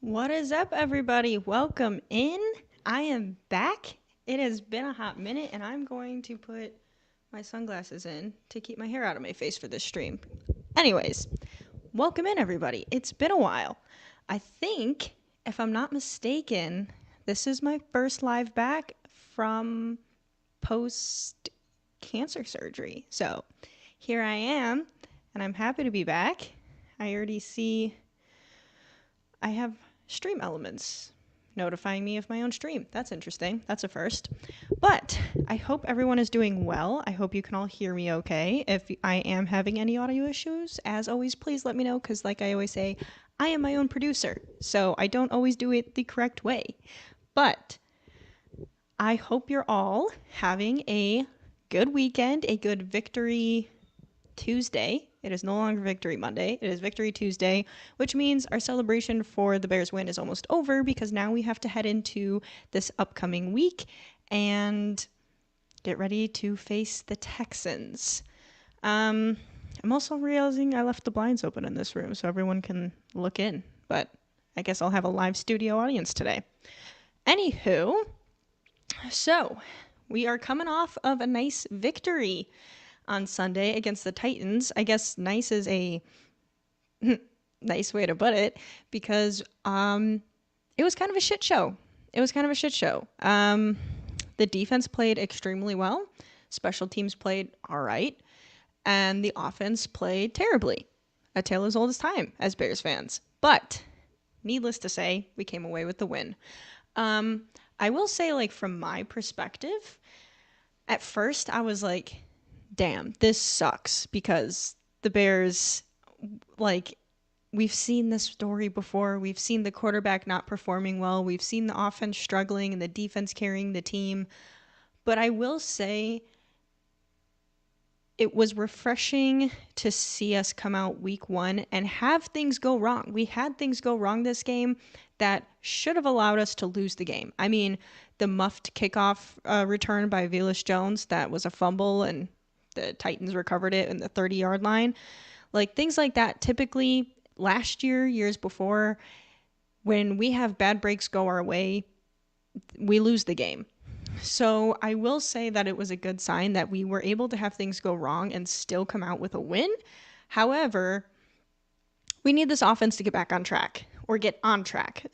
What is up, everybody? Welcome in. I am back. It has been a hot minute, and I'm going to put my sunglasses in to keep my hair out of my face for this stream. Anyways, welcome in, everybody. It's been a while. I think, if I'm not mistaken, this is my first live back from post cancer surgery. So here I am, and I'm happy to be back. I already see I have stream elements notifying me of my own stream. That's interesting. That's a first. But I hope everyone is doing well. I hope you can all hear me okay. If I am having any audio issues, as always, please let me know because, like I always say, I am my own producer, so I don't always do it the correct way. But I hope you're all having a good weekend, a good Victory Tuesday. It is no longer Victory Monday. It is Victory Tuesday, which means our celebration for the Bears win is almost over because now we have to head into this upcoming week and get ready to face the Texans. I'm also realizing I left the blinds open in this room so everyone can look in, but I guess I'll have a live studio audience today. Anywho, so we are coming off of a nice victory on Sunday against the Titans. I guess nice is a nice way to put it because it was kind of a shit show. The defense played extremely well. Special teams played all right. And the offense played terribly. A tale as old as time as Bears fans. But needless to say, we came away with the win. I will say, like, from my perspective, at first I was like, damn, this sucks because the Bears, like, we've seen this story before. We've seen the quarterback not performing well. We've seen the offense struggling and the defense carrying the team. But I will say it was refreshing to see us come out week one and have things go wrong. We had things go wrong this game that should have allowed us to lose the game. I mean, the muffed kickoff return by Velus Jones, that was a fumble and the Titans recovered it in the 30-yard line. Like, things like that, typically last year, years before, when we have bad breaks go our way, we lose the game. So I will say that it was a good sign that we were able to have things go wrong and still come out with a win. However, we need this offense to get back on track or get on track.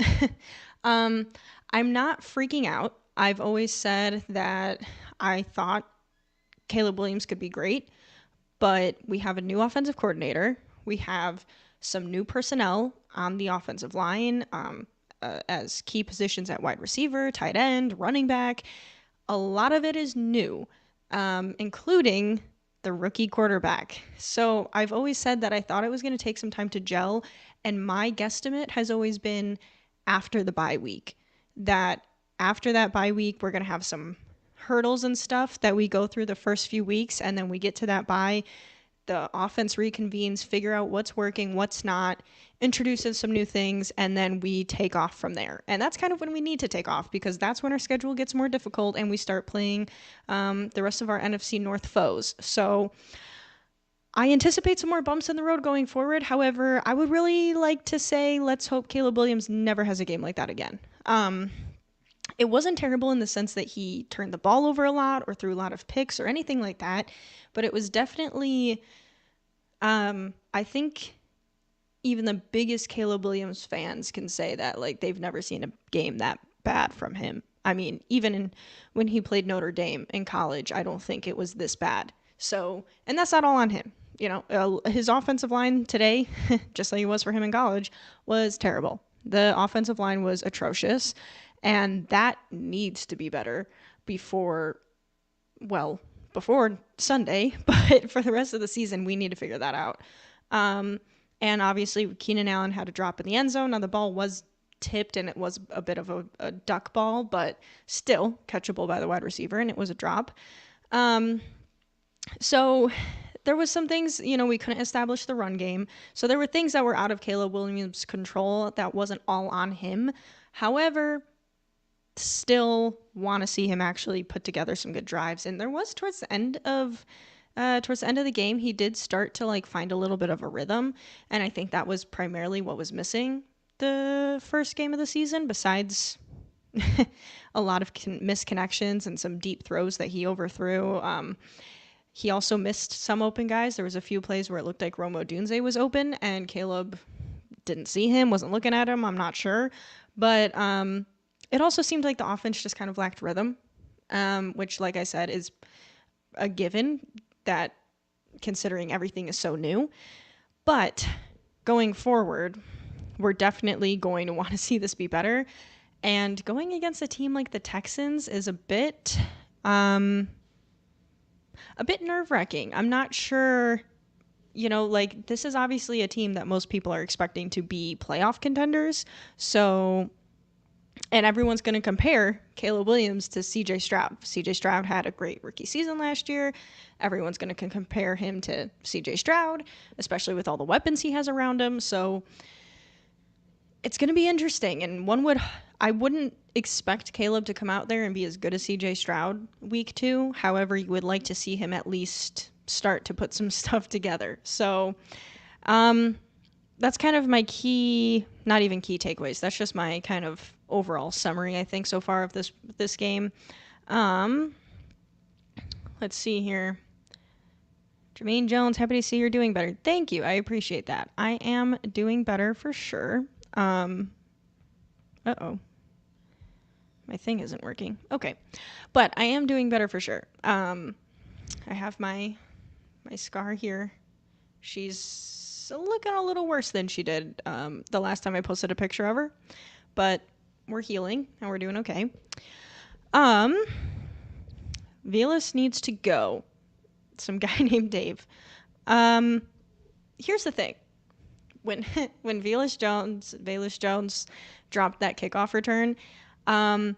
I'm not freaking out. I've always said that I thought Caleb Williams could be great, but we have a new offensive coordinator. We have some new personnel on the offensive line as key positions at wide receiver, tight end, running back. A lot of it is new, including the rookie quarterback. So I've always said that I thought it was going to take some time to gel, and my guesstimate has always been after the bye week. That after that bye week, we're going to have some hurdles and stuff that we go through the first few weeks, and then we get to that bye, the offense reconvenes, figure out what's working, what's not, introduces some new things, and then we take off from there. And that's kind of when we need to take off because that's when our schedule gets more difficult and we start playing the rest of our NFC North foes. So I anticipate some more bumps in the road going forward. However, I would really like to say let's hope Caleb Williams never has a game like that again. It wasn't terrible in the sense that he turned the ball over a lot or threw a lot of picks or anything like that, but it was definitely, I think even the biggest Caleb Williams fans can say that, like, they've never seen a game that bad from him. I mean, even when he played Notre Dame in college, I don't think it was this bad. So, and that's not all on him. You know, his offensive line today, just like it was for him in college, was terrible. The offensive line was atrocious. And that needs to be better before Sunday, but for the rest of the season, we need to figure that out. And obviously, Keenan Allen had a drop in the end zone. Now, the ball was tipped, and it was a bit of a duck ball, but still catchable by the wide receiver, and it was a drop. So there was some things, you know, we couldn't establish the run game. So there were things that were out of Caleb Williams' control that wasn't all on him. However, still want to see him actually put together some good drives. And there was towards the end of the game, he did start to, like, find a little bit of a rhythm. And I think that was primarily what was missing. the first game of the season, besides a lot of misconnections and some deep throws that he overthrew. He also missed some open guys. There was a few plays where it looked like Romo Dunze was open and Caleb didn't see him, wasn't looking at him. I'm not sure. But it also seemed like the offense just kind of lacked rhythm, which, like I said, is a given that considering everything is so new. But going forward, we're definitely going to want to see this be better. And going against a team like the Texans is a bit nerve-wracking. I'm not sure, like, this is obviously a team that most people are expecting to be playoff contenders. So, and everyone's going to compare Caleb Williams to CJ Stroud. CJ Stroud had a great rookie season last year. Everyone's going to compare him to CJ Stroud, especially with all the weapons he has around him. So it's going to be interesting. And I wouldn't expect Caleb to come out there and be as good as CJ Stroud week 2. However, you would like to see him at least start to put some stuff together. So that's kind of my not even key takeaways. That's just my kind of overall summary, I think, so far of this game. Let's see here. Jermaine Jones, happy to see you're doing better. Thank you. I appreciate that. I am doing better for sure. Uh-oh. My thing isn't working. Okay. But I am doing better for sure. I have my scar here. She's looking a little worse than she did the last time I posted a picture of her. But we're healing and we're doing okay. Velas needs to go. Some guy named Dave. Here's the thing. When Velas Jones dropped that kickoff return, I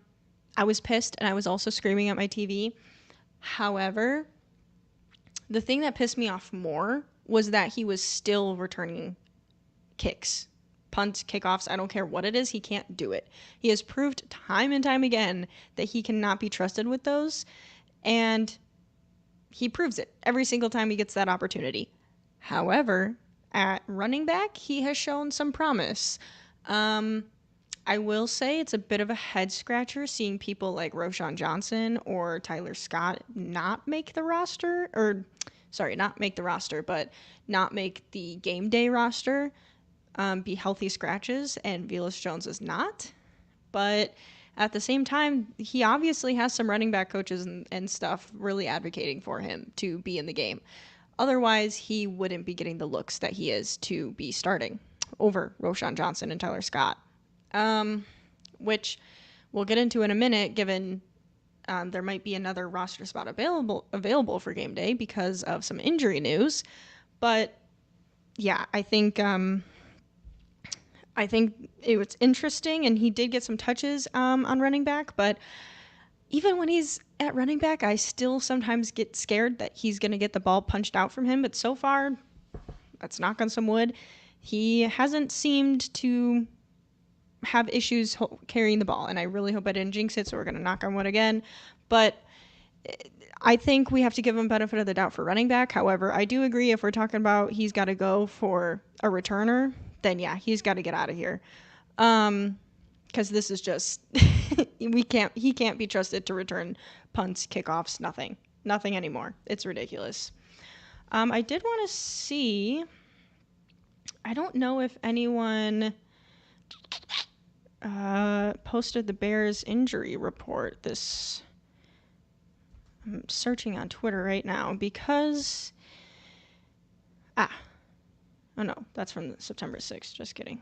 was pissed and I was also screaming at my TV. However, the thing that pissed me off more was that he was still returning kicks, punts, kickoffs. I don't care what it is. He can't do it. He has proved time and time again that he cannot be trusted with those. And he proves it every single time he gets that opportunity. However, at running back, he has shown some promise. I will say it's a bit of a head scratcher seeing people like Roschon Johnson or Tyler Scott not make the roster, but not make the game day roster, be healthy scratches, and Velas Jones is not. But at the same time, he obviously has some running back coaches and stuff really advocating for him to be in the game. Otherwise, he wouldn't be getting the looks that he is to be starting over Roschon Johnson and Tyler Scott. Which we'll get into in a minute, given there might be another roster spot available for game day because of some injury news. But yeah, I think it was interesting, and he did get some touches on running back. But even when he's at running back, I still sometimes get scared that he's going to get the ball punched out from him. But so far, let's knock on some wood, he hasn't seemed to have issues carrying the ball, and I really hope I didn't jinx it, so we're going to knock on wood again. But I think we have to give him benefit of the doubt for running back. However, I do agree if we're talking about he's got to go for a returner, then yeah, he's got to get out of here. Because this is just he can't be trusted to return punts, kickoffs, nothing anymore. It's ridiculous. I did want to see, I don't know if anyone posted the Bears injury report. I'm searching on Twitter right now because oh no, that's from September 6th. Just kidding.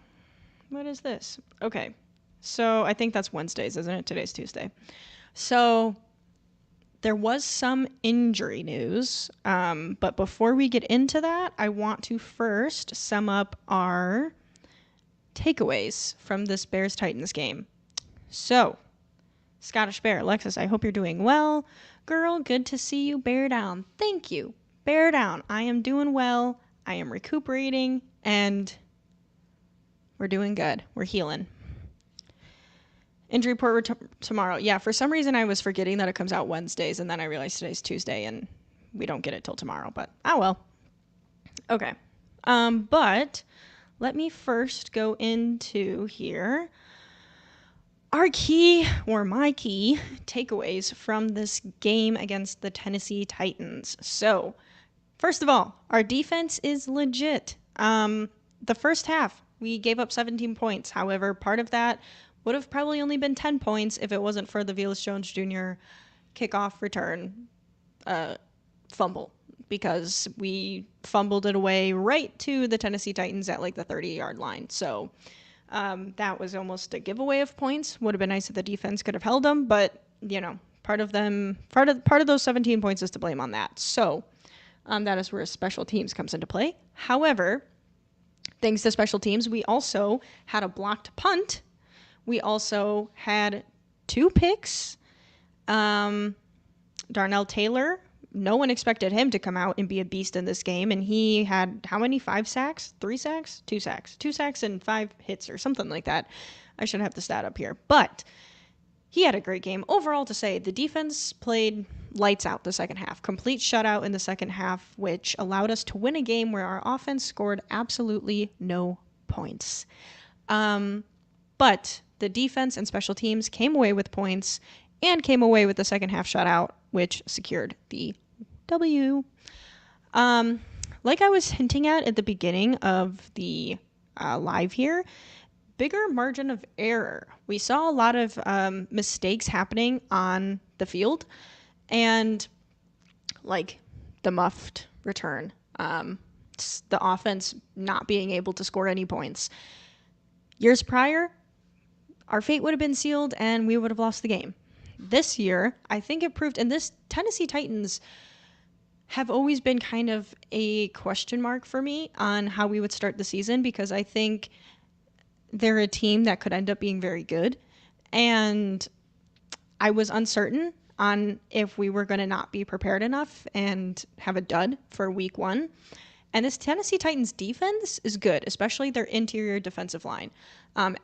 What is this? Okay, so I think that's Wednesdays, isn't it? Today's Tuesday. So there was some injury news, but before we get into that, I want to first sum up our takeaways from this Bears-Titans game. So, Scottish Bear, Alexis, I hope you're doing well. Girl, good to see you. Bear down. Thank you. Bear down. I am doing well. I am recuperating, and we're doing good. We're healing. Injury report tomorrow. Yeah, for some reason I was forgetting that it comes out Wednesdays, and then I realized today's Tuesday, and we don't get it till tomorrow, but oh well. Okay. But let me first go into here my key takeaways from this game against the Tennessee Titans. So, first of all, our defense is legit. The first half, we gave up 17 points. However, part of that would have probably only been 10 points if it wasn't for the Velus Jones Jr. kickoff return fumble, because we fumbled it away right to the Tennessee Titans at like the 30-yard line. So that was almost a giveaway of points. Would have been nice if the defense could have held them, but part of those 17 points is to blame on that. So that is where special teams comes into play. However, thanks to special teams, we also had a blocked punt. We also had 2 picks. Darnell Taylor, no one expected him to come out and be a beast in this game, and he had how many? 5 sacks? 3 sacks? 2 sacks. 2 sacks and 5 hits or something like that. I should have the stat up here. But he had a great game. Overall, to say, the defense played lights out the second half. Complete shutout in the second half, which allowed us to win a game where our offense scored absolutely no points. But the defense and special teams came away with points and came away with the second half shutout, which secured the W. Like I was hinting at the beginning of the live here, bigger margin of error. We saw a lot of mistakes happening on the field, and like the muffed return, the offense not being able to score any points. Years prior, our fate would have been sealed and we would have lost the game. This year, I think it proved, and this Tennessee Titans have always been kind of a question mark for me on how we would start the season, because I think they're a team that could end up being very good. And I was uncertain on if we were going to not be prepared enough and have a dud for week 1. And this Tennessee Titans defense is good, especially their interior defensive line,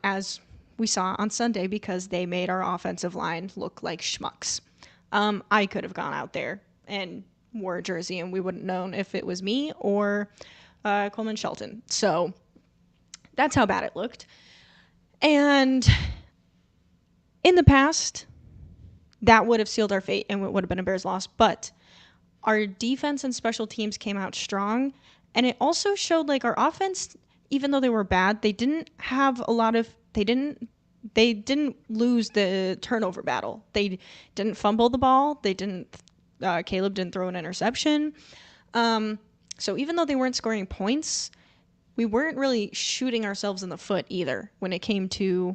as we saw on Sunday, because they made our offensive line look like schmucks. I could have gone out there and wore a jersey and we wouldn't known if it was me or Coleman Shelton. So that's how bad it looked. And in the past, that would have sealed our fate and it would have been a Bears loss. But our defense and special teams came out strong. And it also showed like our offense, even though they were bad, they didn't lose the turnover battle. They didn't fumble the ball. Caleb didn't throw an interception. So even though they weren't scoring points, we weren't really shooting ourselves in the foot either when it came to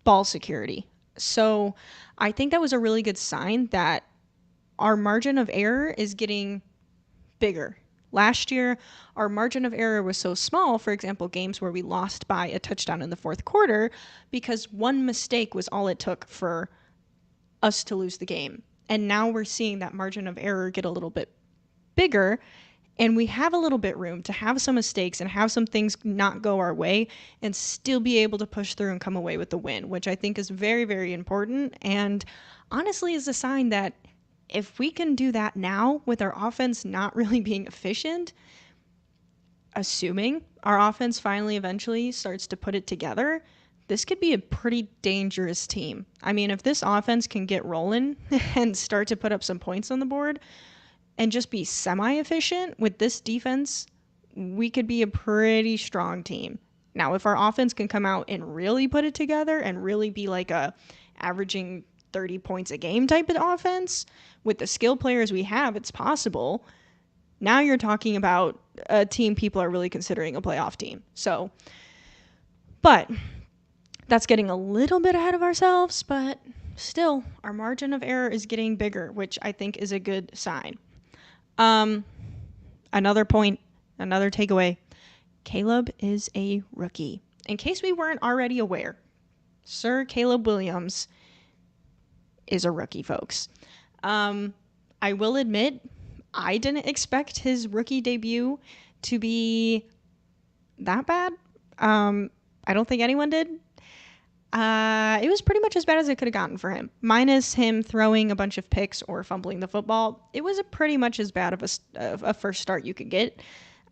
ball security. So I think that was a really good sign that our margin of error is getting bigger. Last year, our margin of error was so small, for example, games where we lost by a touchdown in the fourth quarter, because one mistake was all it took for us to lose the game. And now we're seeing that margin of error get a little bit bigger, and we have a little bit room to have some mistakes and have some things not go our way and still be able to push through and come away with the win, which I think is very, very important. And honestly is a sign that if we can do that now with our offense not really being efficient, assuming our offense finally eventually starts to put it together, this could be a pretty dangerous team. I mean, if this offense can get rolling and start to put up some points on the board and just be semi-efficient with this defense, we could be a pretty strong team. Now, if our offense can come out and really put it together and really be like a averaging 30 points a game type of offense with the skill players we have, it's possible. Now you're talking about a team people are really considering a playoff team. So, but that's getting a little bit ahead of ourselves, but still, our margin of error is getting bigger, which I think is a good sign. Another point, another takeaway, Caleb is a rookie. In case we weren't already aware, Sir Caleb Williams is a rookie, folks. I will admit, I didn't expect his rookie debut to be that bad. I don't think anyone did. It was pretty much as bad as it could have gotten for him. Minus him throwing a bunch of picks or fumbling the football, it was pretty much as bad of a first start you could get.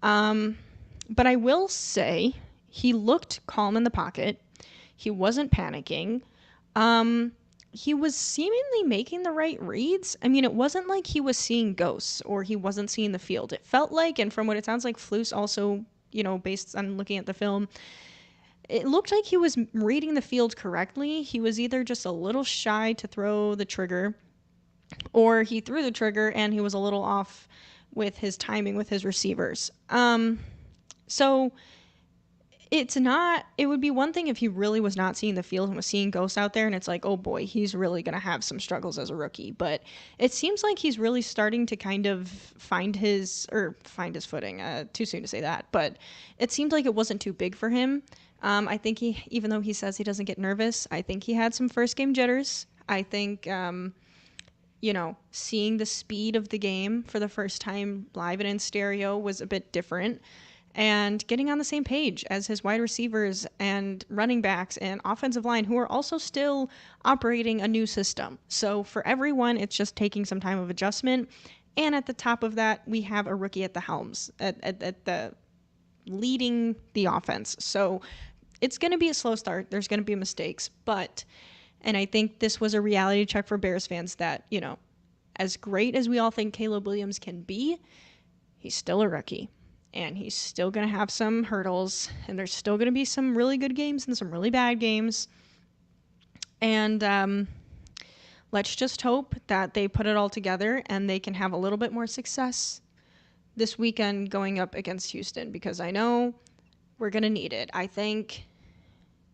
But I will say He looked calm in the pocket. He wasn't panicking. Um, he was seemingly making the right reads. I mean, it wasn't like he was seeing ghosts or he wasn't seeing the field. It felt like, and from what it sounds like, Flus also, based on looking at the film, it looked like he was reading the field correctly. He was either just a little shy to throw the trigger, or he threw the trigger and he was a little off with his timing with his receivers. So it would be one thing if he really was not seeing the field and was seeing ghosts out there and it's like, oh boy, he's really going to have some struggles as a rookie. But it seems like he's really starting to kind of find his footing. Too soon to say that, but it seemed like it wasn't too big for him. I think even though he says he doesn't get nervous, I think he had some first game jitters. I think, seeing the speed of the game for the first time live and in stereo was a bit different. And getting on the same page as his wide receivers and running backs and offensive line, who are also still operating a new system. So for everyone, it's just taking some time of adjustment. And at the top of that, we have a rookie at the helms, at the leading the offense. So it's going to be a slow start. There's going to be mistakes. And I think this was a reality check for Bears fans that, as great as we all think Caleb Williams can be, he's still a rookie. And he's still going to have some hurdles, and there's still going to be some really good games and some really bad games. And let's just hope that they put it all together and they can have a little bit more success this weekend going up against Houston, because I know we're going to need it. I think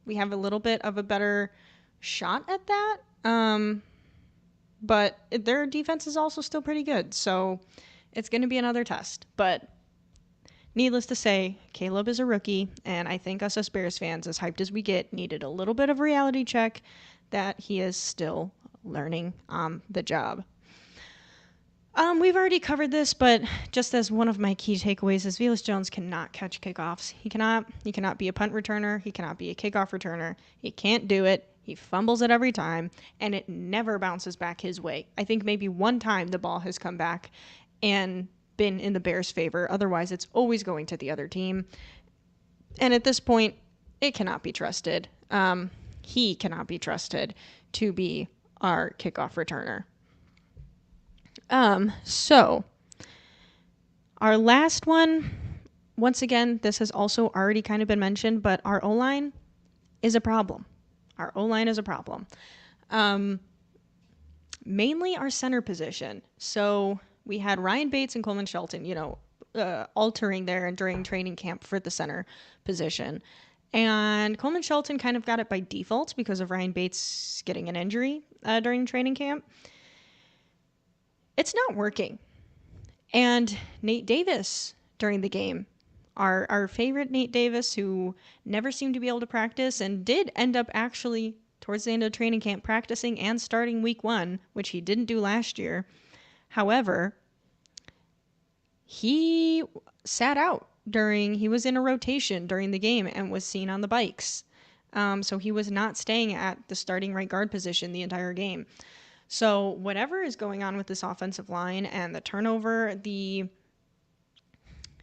we have a little bit of a better shot at that. But their defense is also still pretty good, so it's going to be another test. But needless to say, Caleb is a rookie, and I think us as Bears fans, as hyped as we get, needed a little bit of reality check that he is still learning on the job. We've already covered this, but just as one of my key takeaways is Velus Jones cannot catch kickoffs. He cannot be a punt returner. He cannot be a kickoff returner. He can't do it. He fumbles it every time, and it never bounces back his way. I think maybe one time the ball has come back and been in the Bears' favor. Otherwise, it's always going to the other team. And at this point, it cannot be trusted. He cannot be trusted to be our kickoff returner. So our last one, once again, this has also already kind of been mentioned, but our O-line is a problem. Our O-line is a problem. Mainly our center position. So we had Ryan Bates and Coleman Shelton, altering there and during training camp for the center position. And Coleman Shelton kind of got it by default because of Ryan Bates getting an injury during training camp. It's not working. And Nate Davis during the game, our favorite Nate Davis, who never seemed to be able to practice and did end up actually towards the end of training camp practicing and starting week 1, which he didn't do last year. However, he sat out he was in a rotation during the game and was seen on the bikes. So he was not staying at the starting right guard position the entire game. So whatever is going on with this offensive line and the turnover, the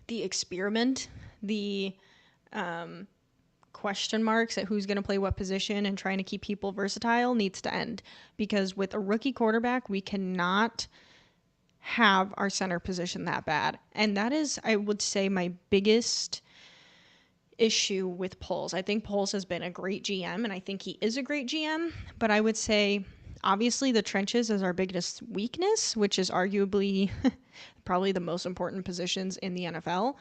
experiment, the question marks at who's going to play what position and trying to keep people versatile needs to end. Because with a rookie quarterback, we cannot have our center position that bad. And that is, I would say, my biggest issue with Poles. I think Poles has been a great GM, and I think he is a great GM, but I would say obviously the trenches is our biggest weakness, which is arguably probably the most important positions in the NFL.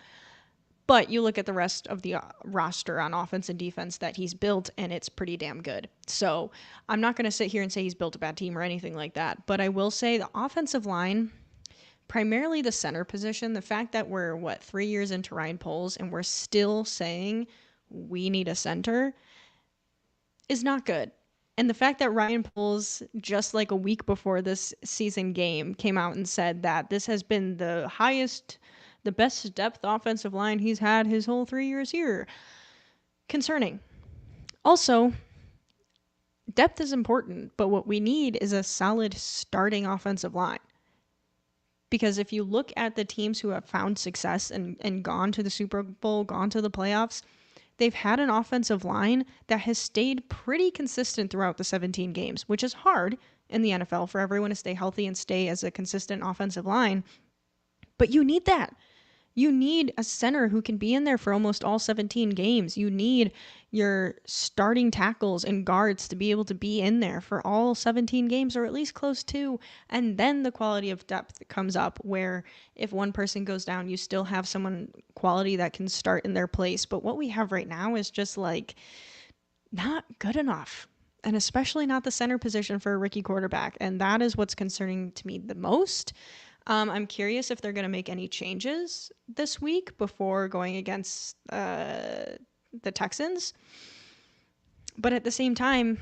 But you look at the rest of the roster on offense and defense that he's built, and it's pretty damn good. So I'm not going to sit here and say he's built a bad team or anything like that, but I will say the offensive line, primarily the center position, the fact that we're, 3 years into Ryan Poles and we're still saying we need a center is not good. And the fact that Ryan Poles, just like a week before this season game, came out and said that this has been the best depth offensive line he's had his whole 3 years here. Concerning. Also, depth is important, but what we need is a solid starting offensive line. Because if you look at the teams who have found success and gone to the Super Bowl, gone to the playoffs, they've had an offensive line that has stayed pretty consistent throughout the 17 games, which is hard in the NFL for everyone to stay healthy and stay as a consistent offensive line. But you need that. You need a center who can be in there for almost all 17 games. You need your starting tackles and guards to be able to be in there for all 17 games or at least close to. And then the quality of depth comes up where if one person goes down, you still have someone quality that can start in their place. But what we have right now is just like not good enough. And especially not the center position for a rookie quarterback. And that is what's concerning to me the most. I'm curious if they're going to make any changes this week before going against the Texans. But at the same time,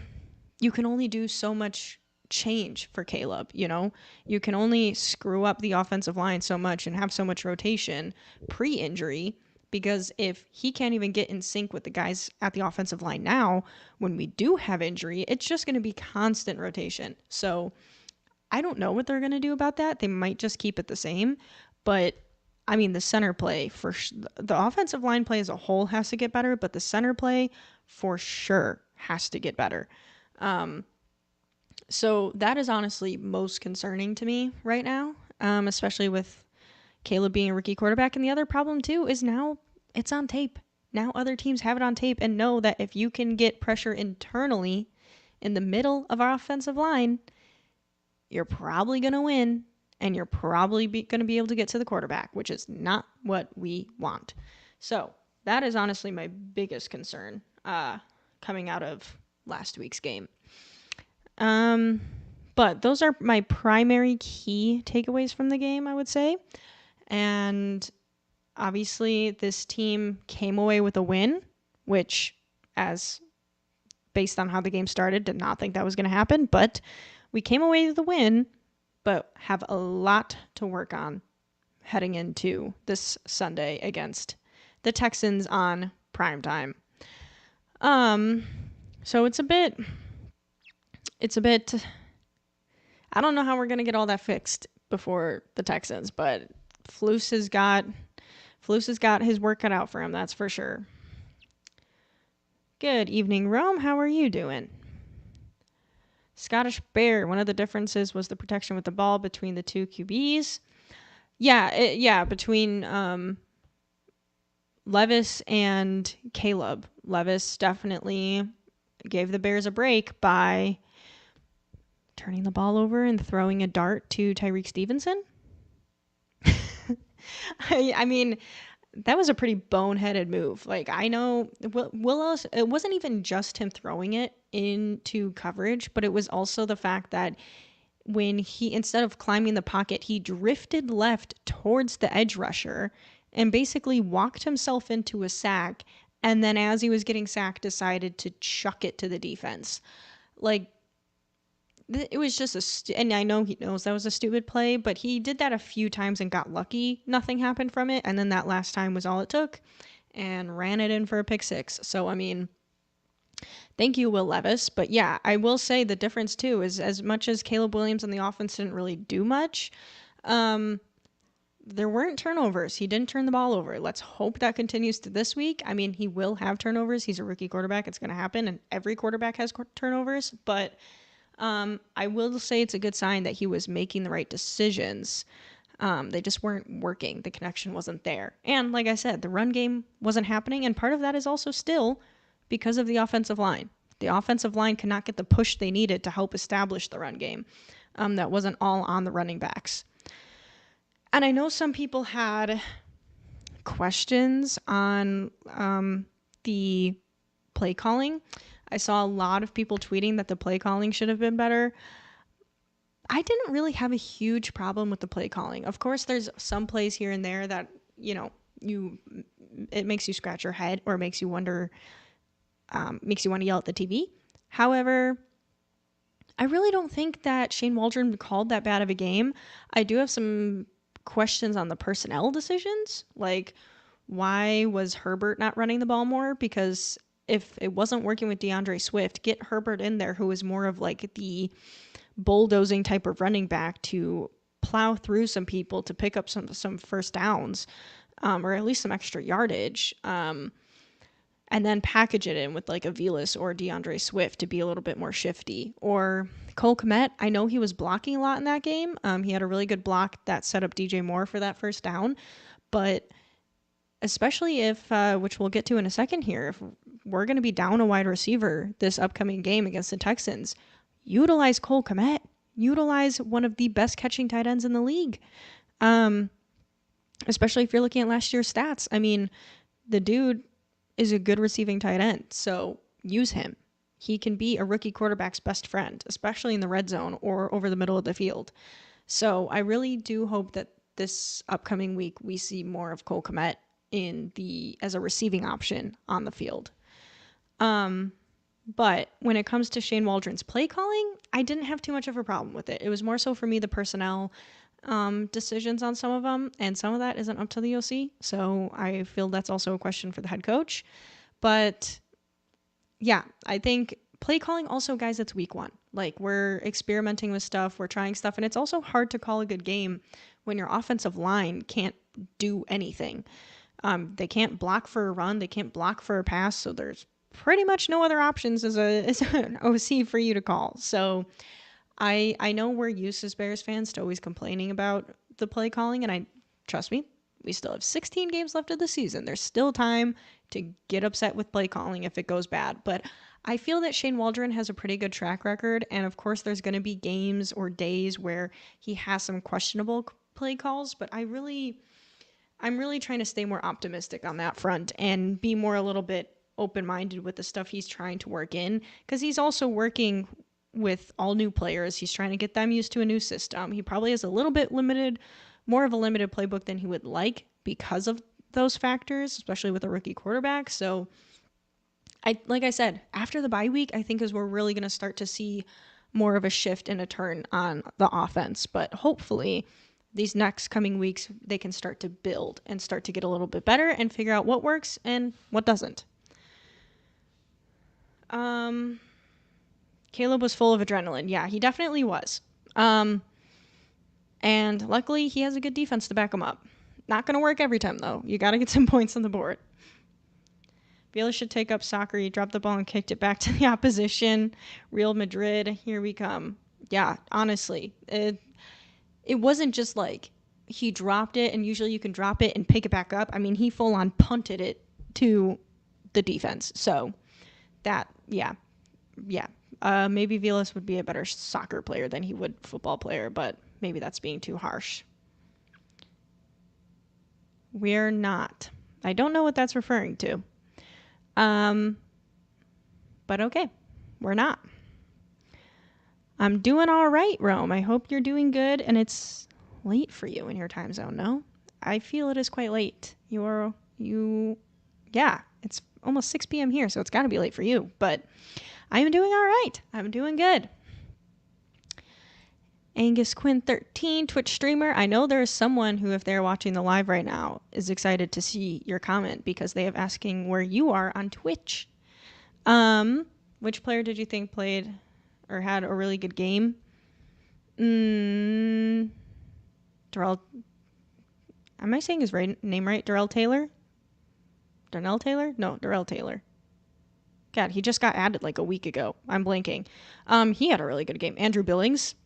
you can only do so much change for Caleb, you know? You can only screw up the offensive line so much and have so much rotation pre-injury, because if he can't even get in sync with the guys at the offensive line now, when we do have injury, it's just going to be constant rotation. So I don't know what they're going to do about that. They might just keep it the same. But, I mean, the center play, the offensive line play as a whole has to get better, but the center play for sure has to get better. So that is honestly most concerning to me right now, especially with Caleb being a rookie quarterback. And the other problem, too, is now it's on tape. Now other teams have it on tape and know that if you can get pressure internally in the middle of our offensive line, you're probably going to win, and you're probably going to be able to get to the quarterback, which is not what we want. So that is honestly my biggest concern coming out of last week's game. But those are my primary key takeaways from the game, I would say. And obviously this team came away with a win, which, as based on how the game started, did not think that was going to happen, but we came away with a win, but have a lot to work on heading into this Sunday against the Texans on primetime. So it's a bit, I don't know how we're going to get all that fixed before the Texans, but Flus has got his work cut out for him, that's for sure. Good evening, Rome. How are you doing? Scottish Bear, one of the differences was the protection with the ball between the two QBs. Between Levis and Caleb. Levis definitely gave the Bears a break by turning the ball over and throwing a dart to Tyreek Stevenson. I mean, that was a pretty boneheaded move. Like, I know Will Ellis, it wasn't even just him throwing it into coverage, but it was also the fact that when he, instead of climbing the pocket, he drifted left towards the edge rusher and basically walked himself into a sack. And then as he was getting sacked, decided to chuck it to the defense. Like, it was just and I know he knows that was a stupid play, but he did that a few times and got lucky. Nothing happened from it. And then that last time was all it took and ran it in for a pick six. So, I mean, thank you, Will Levis. But yeah, I will say the difference too is as much as Caleb Williams on the offense didn't really do much, there weren't turnovers. He didn't turn the ball over. Let's hope that continues to this week. I mean, he will have turnovers. He's a rookie quarterback. It's going to happen. And every quarterback has turnovers. But I will say it's a good sign that he was making the right decisions. They just weren't working. The connection wasn't there. And like I said, the run game wasn't happening. And part of that is also still because of the offensive line. The offensive line could not get the push they needed to help establish the run game. That wasn't all on the running backs. And I know some people had questions on the play calling. I saw a lot of people tweeting that the play calling should have been better. I didn't really have a huge problem with the play calling. Of course, there's some plays here and there that, you know, it makes you scratch your head or makes you wonder, makes you want to yell at the TV. However, I really don't think that Shane Waldron called that bad of a game. I do have some questions on the personnel decisions. Like, why was Herbert not running the ball more? Because if it wasn't working with DeAndre Swift, get Herbert in there, who is more of like the bulldozing type of running back to plow through some people to pick up some first downs, or at least some extra yardage. and then package it in with like a Velas or DeAndre Swift to be a little bit more shifty. Or Cole Kmet, I know he was blocking a lot in that game. He had a really good block that set up DJ Moore for that first down. But especially if, which we'll get to in a second here, if we're going to be down a wide receiver this upcoming game against the Texans, utilize Cole Kmet. Utilize one of the best catching tight ends in the league. Especially if you're looking at last year's stats. I mean, the dude is a good receiving tight end, so use him. He can be a rookie quarterback's best friend, especially in the red zone or over the middle of the field. So I really do hope that this upcoming week we see more of Cole Kmet as a receiving option on the field. But when it comes to Shane Waldron's play calling, I didn't have too much of a problem with it. It was more so for me the personnel decisions on some of them, and some of that isn't up to the OC. So I feel that's also a question for the head coach. But yeah, I think play calling also, guys, it's week one. Like, we're experimenting with stuff, we're trying stuff, and it's also hard to call a good game when your offensive line can't do anything. They can't block for a run, they can't block for a pass, so there's pretty much no other options as an OC for you to call. So I know we're used as Bears fans to always complaining about the play calling, and trust me, we still have 16 games left of the season. There's still time to get upset with play calling if it goes bad. But I feel that Shane Waldron has a pretty good track record, and of course there's going to be games or days where he has some questionable play calls, but I'm really trying to stay more optimistic on that front and be more a little bit open-minded with the stuff he's trying to work in, because he's also working with all new players. He's trying to get them used to a new system. He probably has a little bit more of a limited playbook than he would like because of those factors, especially with a rookie quarterback. So like I said, after the bye week, I think is where we're really going to start to see more of a shift and a turn on the offense. But hopefully these next coming weeks, they can start to build and start to get a little bit better and figure out what works and what doesn't. Caleb was full of adrenaline. Yeah, he definitely was. And luckily, he has a good defense to back him up. Not going to work every time, though. You got to get some points on the board. Vila should take up soccer. He dropped the ball and kicked it back to the opposition. Real Madrid, here we come. Yeah, honestly, it wasn't just like he dropped it, and usually you can drop it and pick it back up. I mean, he full on punted it to the defense. So that, yeah. Maybe Vilas would be a better soccer player than he would football player, but maybe that's being too harsh. We're not. I don't know what that's referring to. But okay, we're not. I'm doing all right, Rome. I hope you're doing good, and it's late for you in your time zone, no? I feel it is quite late. Yeah, it's almost 6 p.m. here, so it's got to be late for you, but I am doing all right. I'm doing good. Angus Quinn 13, Twitch streamer. I know there is someone who, if they're watching the live right now, is excited to see your comment because they have asking where you are on Twitch. Which player did you think played or had a really good game? Darrell. Am I saying his name right? Darrell Taylor? Darnell Taylor? No, Darrell Taylor. God, he just got added like a week ago. I'm blanking. He had a really good game. Andrew Billings.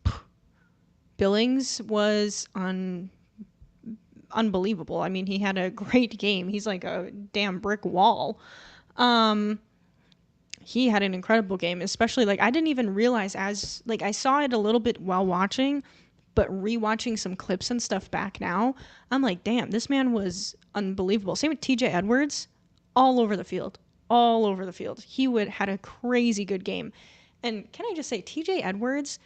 Billings was unbelievable. I mean, he had a great game. He's like a damn brick wall. He had an incredible game, especially like I didn't even realize I saw it a little bit while watching, but rewatching some clips and stuff back now, I'm like, damn, this man was unbelievable. Same with TJ Edwards, all over the field. He had a crazy good game. And can I just say, TJ Edwards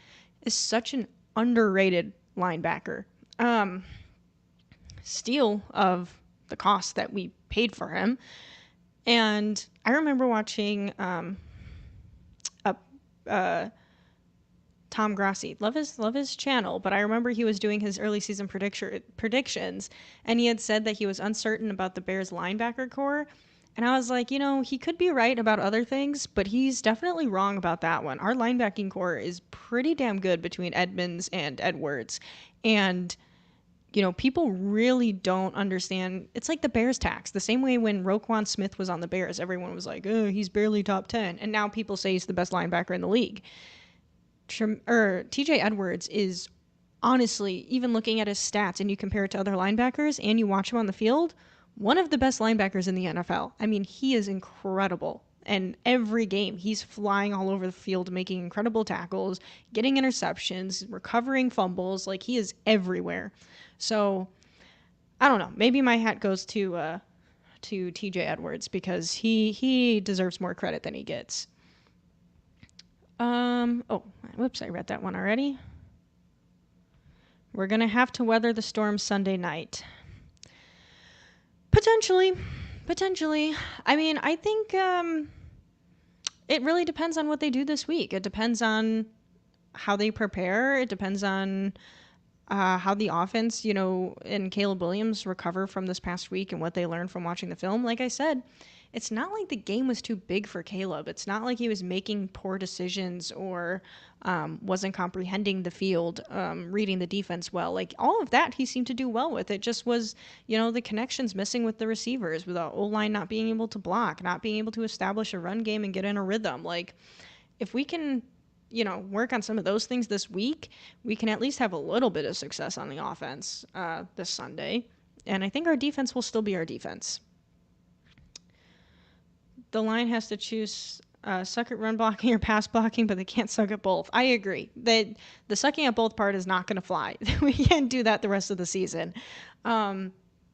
is such an underrated linebacker. Steal of the cost that we paid for him. And I remember watching Tom Grassi. Love his channel, but I remember he was doing his early season predictions, and he had said that he was uncertain about the Bears linebacker core. And I was like, he could be right about other things, but he's definitely wrong about that one. Our linebacking core is pretty damn good between Edmonds and Edwards. And People really don't understand. It's like the Bears tax. The same way when Roquan Smith was on the Bears, everyone was like, oh, he's barely top 10. And now people say he's the best linebacker in the league. TJ Edwards is honestly, even looking at his stats and you compare it to other linebackers and you watch him on the field, one of the best linebackers in the NFL. I mean, he is incredible. And every game, he's flying all over the field, making incredible tackles, getting interceptions, recovering fumbles. Like, he is everywhere. So, I don't know. Maybe my hat goes to TJ Edwards because he deserves more credit than he gets. Whoops, I read that one already. We're going to have to weather the storm Sunday night. Potentially. I mean, I think it really depends on what they do this week. It depends on how they prepare. It depends on how the offense, and Caleb Williams recover from this past week and what they learned from watching the film. Like I said, it's not like the game was too big for Caleb. It's not like he was making poor decisions or wasn't comprehending the field, reading the defense well. Like, all of that he seemed to do well with. It just was, the connections missing with the receivers, with the O-line not being able to block, not being able to establish a run game and get in a rhythm. Like, if we can work on some of those things this week, we can at least have a little bit of success on the offense this Sunday. And I think our defense will still be our defense. The line has to choose suck at run blocking or pass blocking, but they can't suck at both. I agree. The sucking at both part is not going to fly. We can't do that the rest of the season. And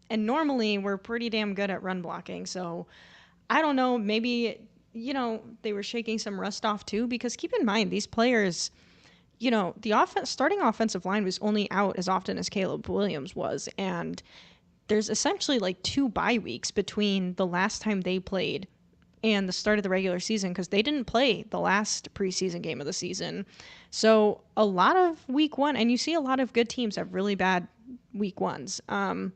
normally we're pretty damn good at run blocking. So I don't know, maybe they were shaking some rust off too, because keep in mind, these players, the starting offensive line was only out as often as Caleb Williams was. And there's essentially like 2 bye weeks between the last time they played and the start of the regular season, because they didn't play the last preseason game of the season. So a lot of week 1, and you see a lot of good teams have really bad week 1s. And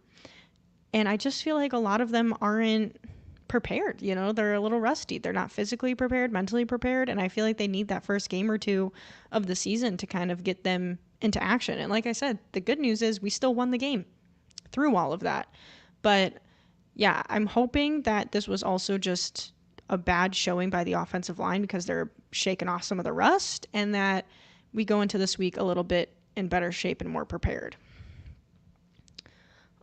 I just feel like a lot of them aren't prepared. They're a little rusty. They're not physically prepared, mentally prepared, and I feel like they need that first game or 2 of the season to kind of get them into action. And like I said, the good news is we still won the game through all of that. But yeah, I'm hoping that this was also just a bad showing by the offensive line because they're shaking off some of the rust, and that we go into this week a little bit in better shape and more prepared.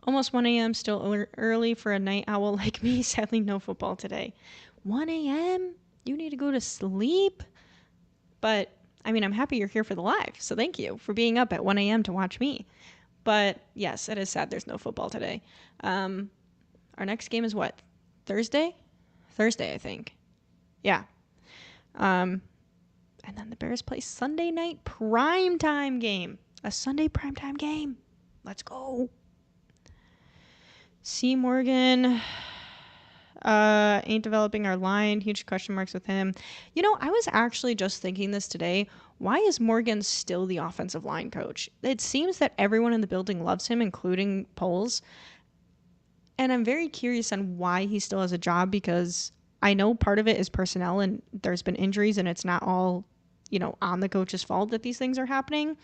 Almost 1 a.m., still early for a night owl like me. Sadly, no football today. 1 a.m.? You need to go to sleep? But, I mean, I'm happy you're here for the live, so thank you for being up at 1 a.m. to watch me. But, yes, it is sad there's no football today. Our next game is what? Thursday, I think. Yeah. And then the Bears play Sunday night primetime game. A Sunday primetime game. Let's go. C. Morgan ain't developing our line. Huge question marks with him. I was actually just thinking this today. Why is Morgan still the offensive line coach? It seems that everyone in the building loves him, including Poles. And I'm very curious on why he still has a job, because I know part of it is personnel and there's been injuries and it's not all, on the coach's fault that these things are happening.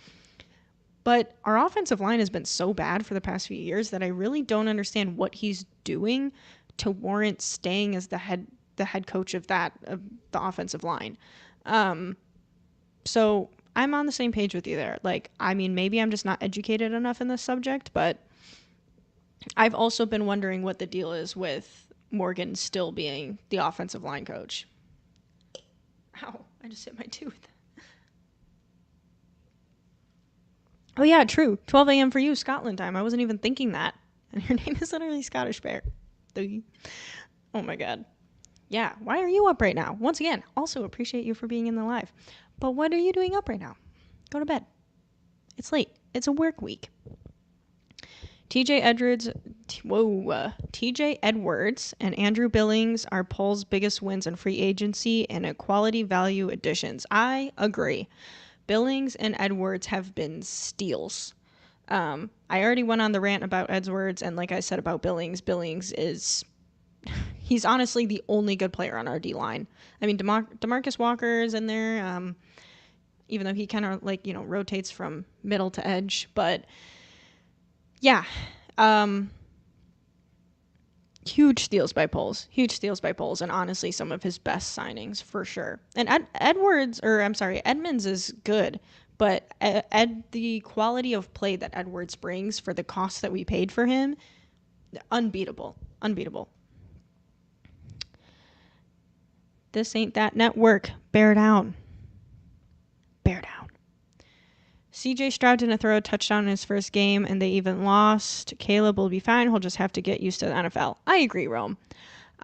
But our offensive line has been so bad for the past few years that I really don't understand what he's doing to warrant staying as the head coach of the offensive line. So I'm on the same page with you there. Like, I mean, maybe I'm just not educated enough in this subject, but I've also been wondering what the deal is with Morgan still being the offensive line coach. Ow, I just hit my tooth. Oh, yeah, true. 12 a.m. for you, Scotland time. I wasn't even thinking that. And your name is literally Scottish Bear. Oh, my God. Yeah, why are you up right now? Once again, also appreciate you for being in the live. But what are you doing up right now? Go to bed. It's late. It's a work week. TJ Edwards and Andrew Billings are Pole's biggest wins in free agency and equality value additions. I agree. Billings and Edwards have been steals. I already went on the rant about Edwards, and like I said about Billings he's honestly the only good player on our D-line. I mean, DeMarcus Walker is in there, even though he kind of rotates from middle to edge. But Yeah. Um, huge steals by Poles, and honestly, some of his best signings for sure. And Edmonds is good, but the quality of play that Edwards brings for the cost that we paid for him, unbeatable. This ain't that network. Bear down. CJ Stroud didn't throw a touchdown in his first game, and they even lost. Caleb will be fine. He'll just have to get used to the NFL. I agree, Rome.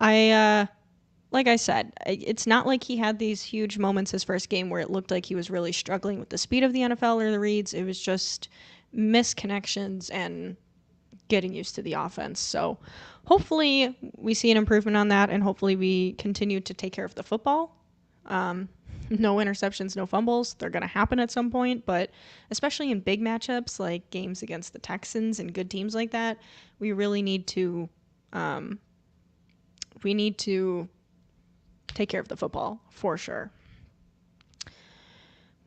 Like I said, it's not like he had these huge moments his first game where it looked like he was really struggling with the speed of the NFL or the reads. It was just misconnections and getting used to the offense. So hopefully we see an improvement on that, and hopefully we continue to take care of the football. No interceptions, no fumbles. They're going to happen at some point, but especially in big matchups like games against the Texans and good teams like that, we really need to take care of the football for sure.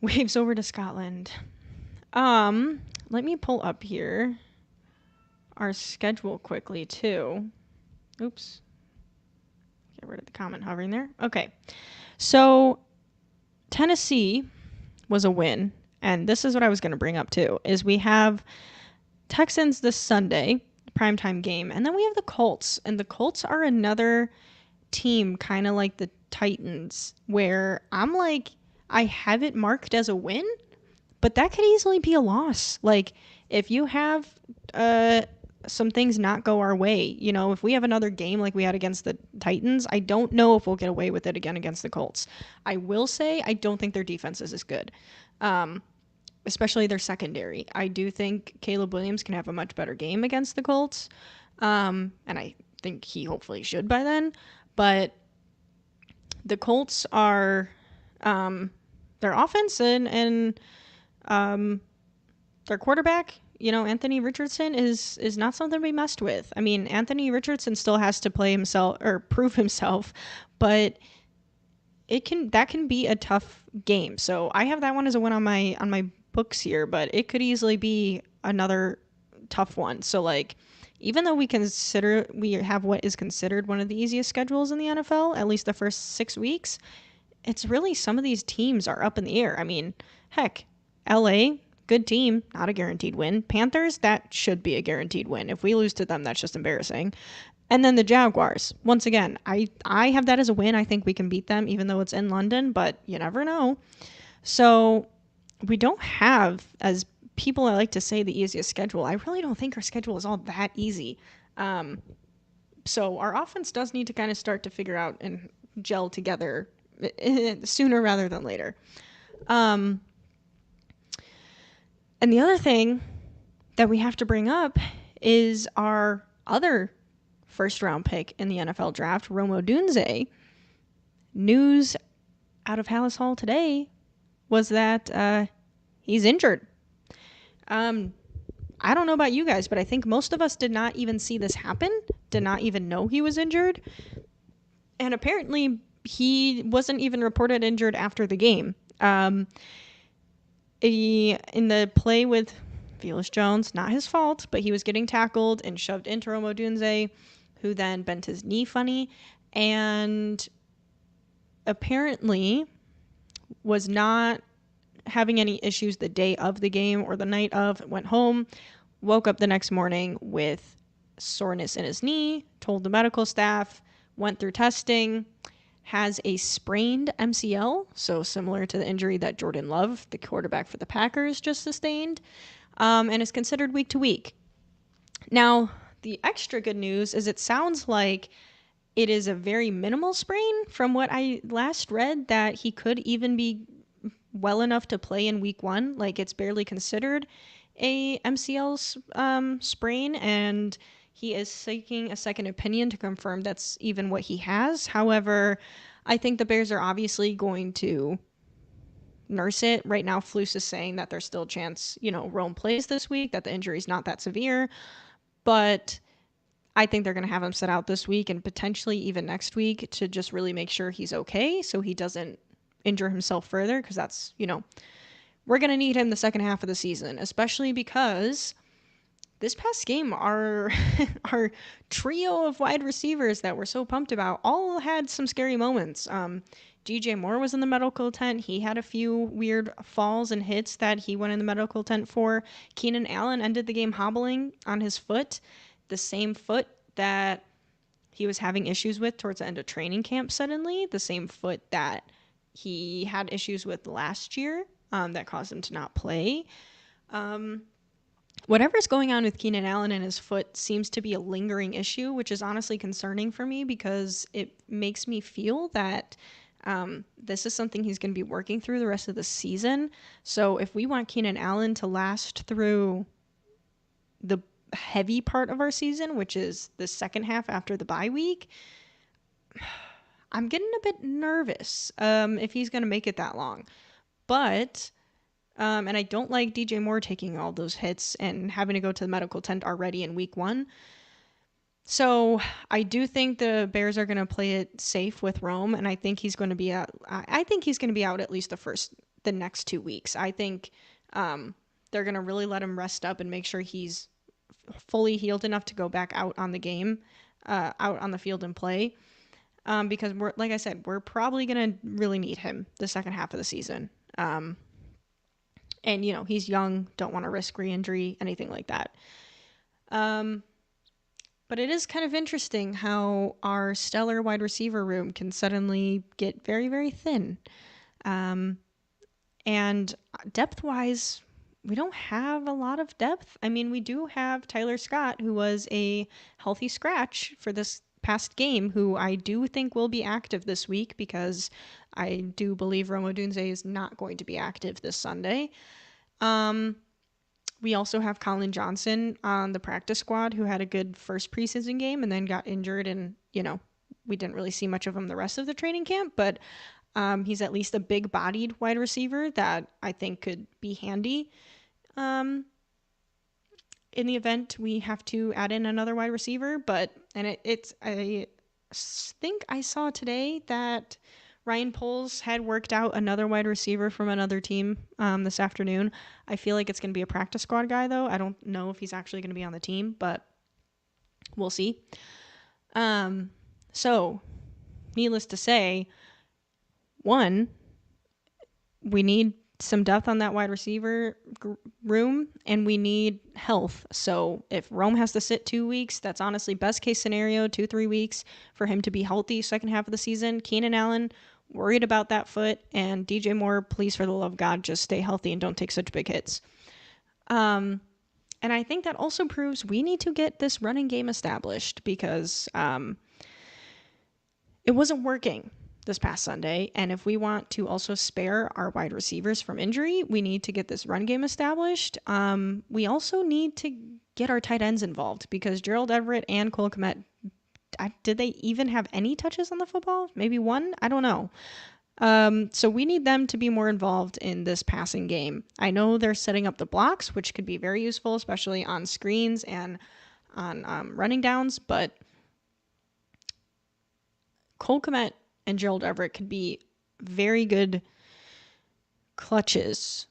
Waves over to Scotland. Let me pull up here our schedule quickly too. Oops. Get rid of the comment hovering there. Okay. So Tennessee was a win, and this is what I was going to bring up too, is we have Texans this Sunday, primetime game, and then we have the Colts, and the Colts are another team kind of like the Titans, where I'm like, I have it marked as a win, but that could easily be a loss. Like, if you have some things not go our way, if we have another game like we had against the Titans, I don't know if we'll get away with it again against the Colts. I will say I don't think their defense is as good, especially their secondary. I do think Caleb Williams can have a much better game against the Colts, and I think he hopefully should by then. But the Colts are their offense and their quarterback, Anthony Richardson is not something to be messed with. I mean, Anthony Richardson still has to play himself or prove himself, but that can be a tough game. So I have that one as a win on my books here, but it could easily be another tough one. So like, even though we have what is considered one of the easiest schedules in the NFL, at least the first 6 weeks, it's really some of these teams are up in the air. I mean, heck, LA, good team, not a guaranteed win. Panthers, that should be a guaranteed win. If we lose to them, that's just embarrassing. And then the Jaguars, once again, I have that as a win. I think we can beat them, even though it's in London, but you never know. So we don't have, as people like to say, the easiest schedule. I really don't think our schedule is all that easy. So our offense does need to kind of start to figure out and gel together sooner rather than later. And the other thing that we have to bring up is our other first-round pick in the NFL draft, Rome Odunze. News out of Hallis Hall today was that he's injured. I don't know about you guys, but I think most of us did not even see this happen, did not even know he was injured. And apparently he wasn't even reported injured after the game. In the play with Velus Jones, not his fault, but he was getting tackled and shoved into Rome Odunze, who then bent his knee funny and apparently was not having any issues the day of the game or the night of. Went home, woke up the next morning with soreness in his knee, told the medical staff, went through testing, has a sprained MCL, so similar to the injury that Jordan Love, the quarterback for the Packers, just sustained, and is considered week to week. Now, the extra good news is it sounds like it is a very minimal sprain from what I last read, that he could even be well enough to play in week 1. Like, it's barely considered a MCL sprain, and he is seeking a second opinion to confirm that's even what he has. However, I think the Bears are obviously going to nurse it. Right now, Flus is saying that there's still a chance, Rome plays this week, that the injury is not that severe. But I think they're going to have him sit out this week and potentially even next week to just really make sure he's okay so he doesn't injure himself further, because that's, we're going to need him the second half of the season, especially because this past game, our our trio of wide receivers that we're so pumped about all had some scary moments. DJ Moore was in the medical tent. He had a few weird falls and hits that he went in the medical tent for. Keenan Allen ended the game hobbling on his foot, the same foot that he was having issues with towards the end of training camp suddenly, the same foot that he had issues with last year that caused him to not play. Whatever's going on with Keenan Allen and his foot seems to be a lingering issue, which is honestly concerning for me because it makes me feel that this is something he's going to be working through the rest of the season. So if we want Keenan Allen to last through the heavy part of our season, which is the second half after the bye week, I'm getting a bit nervous if he's going to make it that long. But and I don't like DJ Moore taking all those hits and having to go to the medical tent already in week 1. So I do think the Bears are going to play it safe with Rome, and I think he's going to be out. I think he's going to be out at least the next 2 weeks. I think they're going to really let him rest up and make sure he's fully healed enough to go back out on the game, out on the field and play. Because like I said, we're probably going to really need him the second half of the season. And, he's young, don't want to risk re-injury, anything like that. But it is kind of interesting how our stellar wide receiver room can suddenly get very, very thin. And depth-wise, we don't have a lot of depth. I mean, we do have Tyler Scott, who was a healthy scratch for this past game, who I do think will be active this week because I do believe Rome Odunze is not going to be active this Sunday. We also have Colin Johnson on the practice squad who had a good first preseason game and then got injured, and we didn't really see much of him the rest of the training camp, but he's at least a big-bodied wide receiver that I think could be handy in the event we have to add in another wide receiver. I think I saw today that Ryan Poles had worked out another wide receiver from another team this afternoon. I feel like it's going to be a practice squad guy, though. I don't know if he's actually going to be on the team, but we'll see. So, needless to say, one, we need some depth on that wide receiver room, and we need health. So if Rome has to sit 2 weeks, that's honestly best case scenario, 2-3 weeks for him to be healthy second half of the season. Keenan Allen, worried about that foot, and DJ Moore, please, for the love of God, just stay healthy and don't take such big hits. And I think that also proves we need to get this running game established because it wasn't working this past Sunday. And if we want to also spare our wide receivers from injury, we need to get this run game established. We also need to get our tight ends involved because Gerald Everett and Cole Kmet, did they even have any touches on the football? Maybe one? I don't know. So we need them to be more involved in this passing game. I know they're setting up the blocks, which could be very useful, especially on screens and on running downs, but Cole Kmet and Gerald Everett could be very good crutches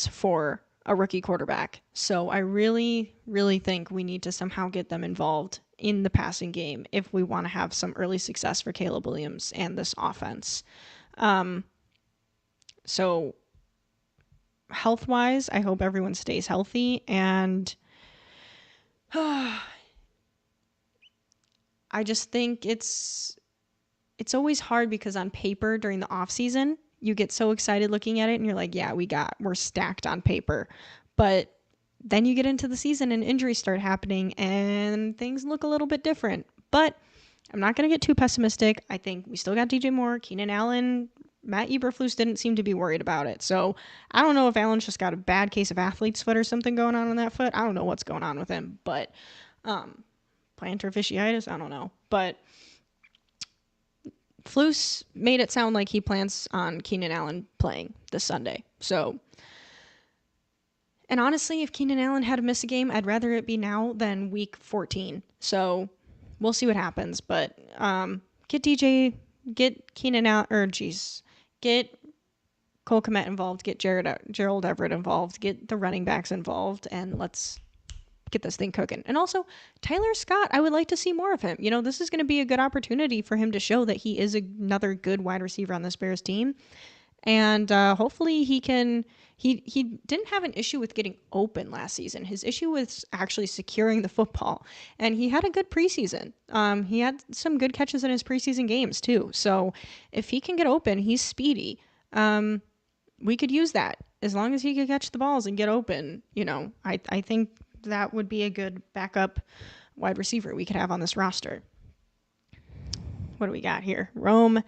for a rookie quarterback. So I really, really think we need to somehow get them involved in the passing game if we want to have some early success for Caleb Williams and this offense. So health-wise, I hope everyone stays healthy, and I just think it's always hard because on paper during the off season, you get so excited looking at it and you're like, yeah, we're stacked on paper. But then you get into the season and injuries start happening and things look a little bit different. But I'm not going to get too pessimistic. I think we still got DJ Moore, Keenan Allen. Matt Eberflus didn't seem to be worried about it. So I don't know if Allen's just got a bad case of athlete's foot or something going on that foot. I don't know what's going on with him. But plantar fasciitis, I don't know. But Flus made it sound like he plans on Keenan Allen playing this Sunday. So, and honestly, if Keenan Allen had to miss a game, I'd rather it be now than week 14. So we'll see what happens. But get Cole Kmet involved, get Gerald Everett involved, get the running backs involved, and let's get this thing cooking. And also, Tyler Scott, I would like to see more of him. This is going to be a good opportunity for him to show that he is another good wide receiver on this Bears team. And hopefully he can. He didn't have an issue with getting open last season. His issue was actually securing the football. And he had a good preseason. He had some good catches in his preseason games, too. So if he can get open, he's speedy. We could use that. As long as he could catch the balls and get open, I think that would be a good backup wide receiver we could have on this roster. What do we got here? Rome.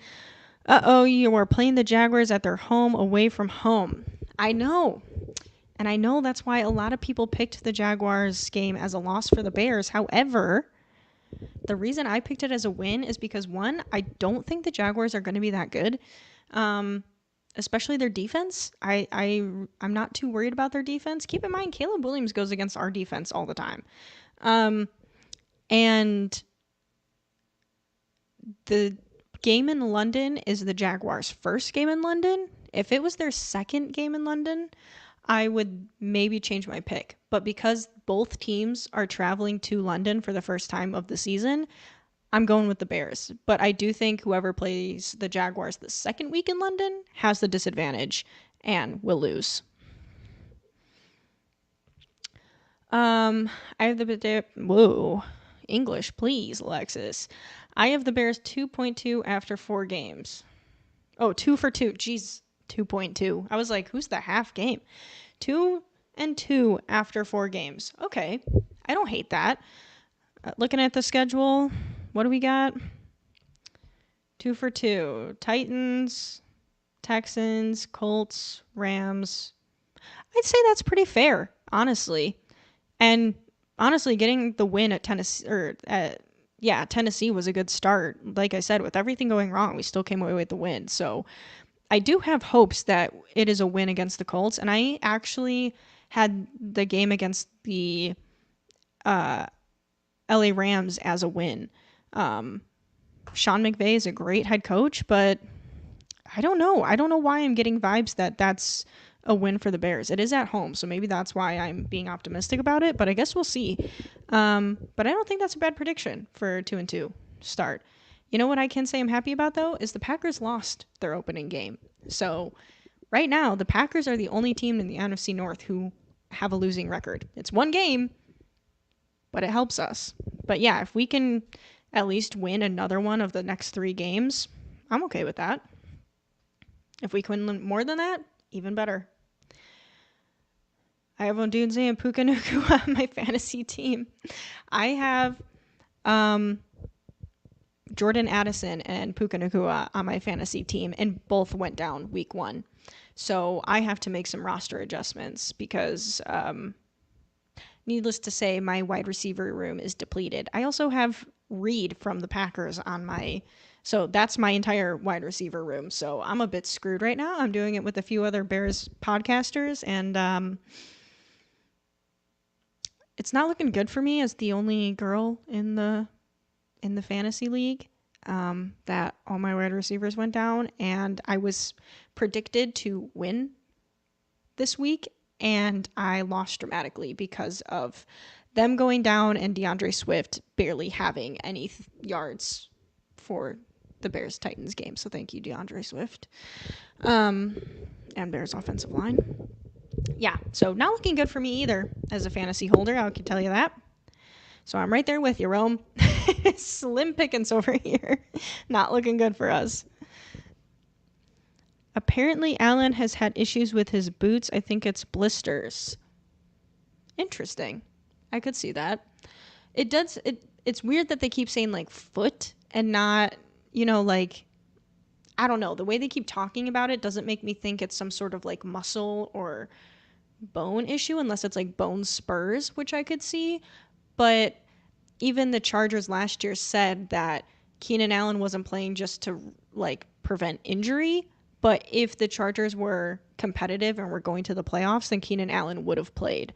You are playing the Jaguars at their home away from home. I know. And I know that's why a lot of people picked the Jaguars game as a loss for the Bears. However, the reason I picked it as a win is because, one, I don't think the Jaguars are going to be that good. Especially their defense. I'm not too worried about their defense. Keep in mind, Caleb Williams goes against our defense all the time. And the game in London is the Jaguars' first game in London. If it was their second game in London, I would maybe change my pick. But because both teams are traveling to London for the first time of the season, I'm going with the Bears. But I do think whoever plays the Jaguars the second week in London has the disadvantage and will lose. I have the English, please, Alexis. I have the Bears 2.2 after 4 games. 2 for 2. Jeez, 2.2. I was like, who's the half game? 2-2 after 4 games. Okay, I don't hate that. Looking at the schedule, what do we got? 2 for 2. Titans, Texans, Colts, Rams. I'd say that's pretty fair, honestly. And honestly, getting the win at Tennessee, Tennessee was a good start. Like I said, with everything going wrong, we still came away with the win. So I do have hopes that it is a win against the Colts. And I actually had the game against the LA Rams as a win. Sean McVay is a great head coach, but I don't know. I don't know why I'm getting vibes that that's a win for the Bears. It is at home, so maybe that's why I'm being optimistic about it, but I guess we'll see. But I don't think that's a bad prediction for 2-2 start. You know what I can say I'm happy about, though, is the Packers lost their opening game. So right now, the Packers are the only team in the NFC North who have a losing record. It's one game, but it helps us. But yeah, if we can at least win another one of the next 3 games, I'm okay with that. If we can win more than that, even better. I have Odunze and Puka Nacua on my fantasy team. I have Jordan Addison and Puka Nacua on my fantasy team, and both went down week 1. So I have to make some roster adjustments because, needless to say, my wide receiver room is depleted. I also have Reed from the Packers on my... So that's my entire wide receiver room. So I'm a bit screwed right now. I'm doing it with a few other Bears podcasters, and it's not looking good for me as the only girl in the fantasy league. That all my wide receivers went down, and I was predicted to win this week, and I lost dramatically because of them going down and DeAndre Swift barely having any yards for the Bears-Titans game. So thank you, DeAndre Swift. And Bears offensive line. Yeah, so not looking good for me either as a fantasy holder, I can tell you that. So I'm right there with you, Rome. Slim pickings over here. Not looking good for us. Apparently, Allen has had issues with his boots. I think it's blisters. Interesting. I could see that. It's weird that they keep saying, like, foot and not, I don't know. The way they keep talking about it doesn't make me think it's some sort of, like, muscle or bone issue unless it's, like, bone spurs, which I could see. But even the Chargers last year said that Keenan Allen wasn't playing just to, like, prevent injury. But if the Chargers were competitive and were going to the playoffs, then Keenan Allen would have played.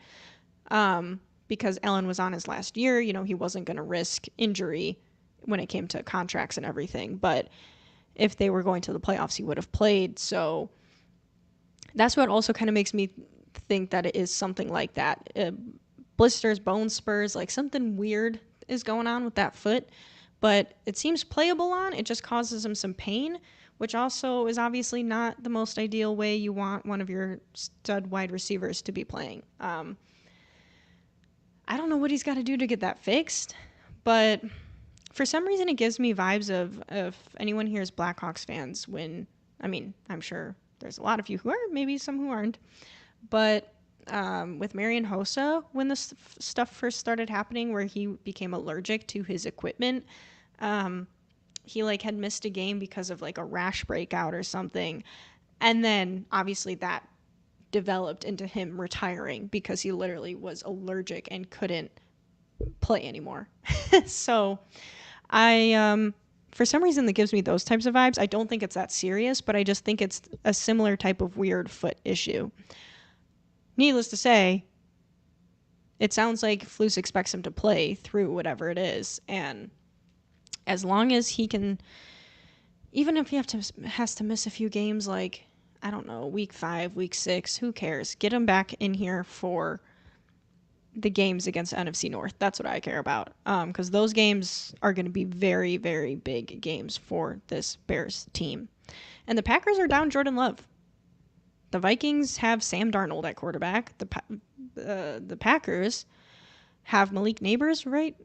Because Allen was on his last year, he wasn't going to risk injury when it came to contracts and everything. But if they were going to the playoffs, he would have played. So that's what also kind of makes me think that it is something like that. blisters, bone spurs, like something weird is going on with that foot. But it seems playable on. It just causes him some pain, which also is obviously not the most ideal way you want one of your stud wide receivers to be playing. I don't know what he's got to do to get that fixed, but for some reason it gives me vibes of if anyone here is Blackhawks fans when, I mean, I'm sure there's a lot of you who are, maybe some who aren't, but with Marian Hossa, when this stuff first started happening where he became allergic to his equipment, he like had missed a game because of like a rash breakout or something. And then obviously that developed into him retiring because he literally was allergic and couldn't play anymore. So for some reason that gives me those types of vibes. I don't think it's that serious, but I just think it's a similar type of weird foot issue. Needless to say, it sounds like Flus expects him to play through whatever it is. And as long as he can, even if he has to miss a few games, like, I don't know, week 5, week 6, who cares? Get him back in here for the games against NFC North. That's what I care about. Because those games are going to be very, very big games for this Bears team. And the Packers are down Jordan Love. The Vikings have Sam Darnold at quarterback. The Packers have Malik Neighbors, right?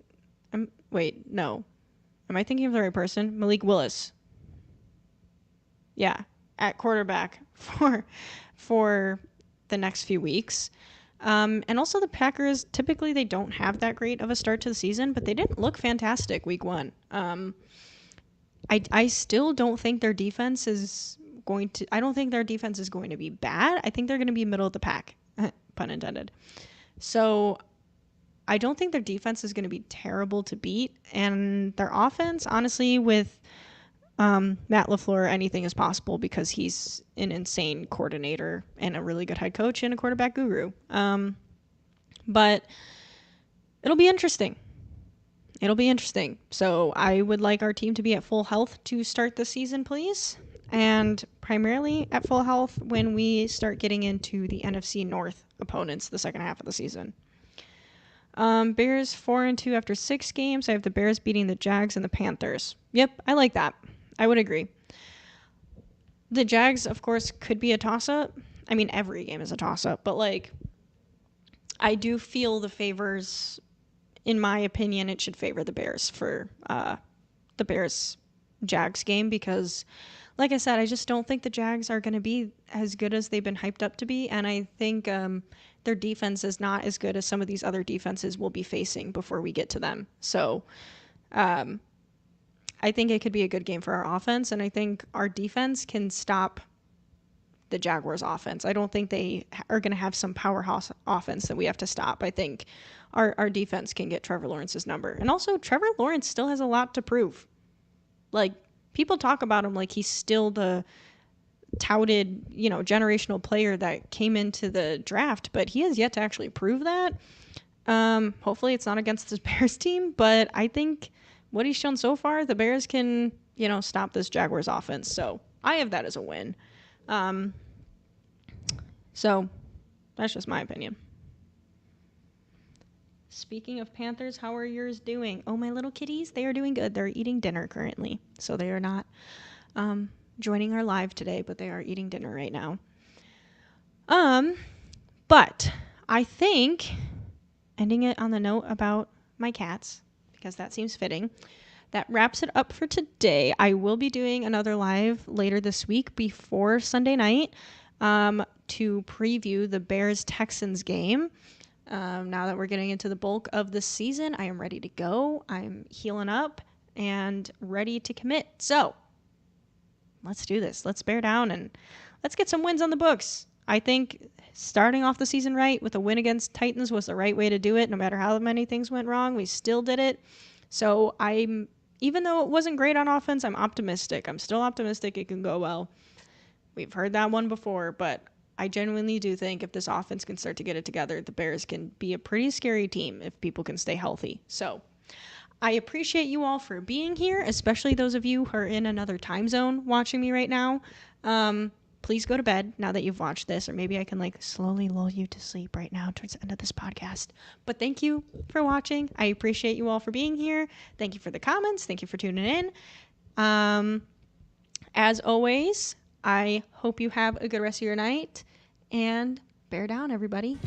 Wait, no. Am I thinking of the right person? Malik Willis. Yeah, at quarterback for the next few weeks. And also the Packers, typically they don't have that great of a start to the season, but they didn't look fantastic week 1. I still don't think their defense is I don't think their defense is going to be bad. I think they're going to be middle of the pack, pun intended. So I don't think their defense is going to be terrible to beat. And their offense, honestly, with Matt LaFleur, anything is possible because he's an insane coordinator and a really good head coach and a quarterback guru. But it'll be interesting. So I would like our team to be at full health to start the season, please. And primarily at full health when we start getting into the NFC North opponents the second half of the season. Bears 4-2 after 6 games. I have the Bears beating the Jags and the Panthers. Yep, I like that. I would agree. The Jags, of course, could be a toss-up. I mean, every game is a toss-up, but like, I do feel the favors. In my opinion, it should favor the Bears for the Bears-Jags game because, like I said, I just don't think the Jags are going to be as good as they've been hyped up to be, and I think their defense is not as good as some of these other defenses we'll be facing before we get to them. So I think it could be a good game for our offense, and I think our defense can stop the Jaguars' offense. I don't think they are going to have some powerhouse offense that we have to stop. I think our defense can get Trevor Lawrence's number. And also, Trevor Lawrence still has a lot to prove. Like, people talk about him like he's still the touted, generational player that came into the draft, but he has yet to actually prove that. Hopefully it's not against this Bears team, but I think what he's shown so far, the Bears can, stop this Jaguars offense. So I have that as a win. So that's just my opinion. Speaking of Panthers, how are yours doing? Oh, my little kitties, they are doing good. They're eating dinner currently. So they are not joining our live today, but they are eating dinner right now. But I think ending it on the note about my cats, because that seems fitting, that wraps it up for today. I will be doing another live later this week before Sunday night to preview the Bears-Texans game. Now that we're getting into the bulk of the season, I am ready to go. I'm healing up and ready to commit. So let's do this. Let's bear down and let's get some wins on the books. I think starting off the season right with a win against Titans was the right way to do it. No matter how many things went wrong, we still did it. So even though it wasn't great on offense, I'm optimistic. I'm still optimistic it can go well. We've heard that one before, but I genuinely do think if this offense can start to get it together, the Bears can be a pretty scary team if people can stay healthy. So I appreciate you all for being here, especially those of you who are in another time zone watching me right now. please go to bed now that you've watched this, or maybe I can like slowly lull you to sleep right now towards the end of this podcast. But thank you for watching. I appreciate you all for being here. Thank you for the comments. Thank you for tuning in. As always, I hope you have a good rest of your night, and bear down, everybody.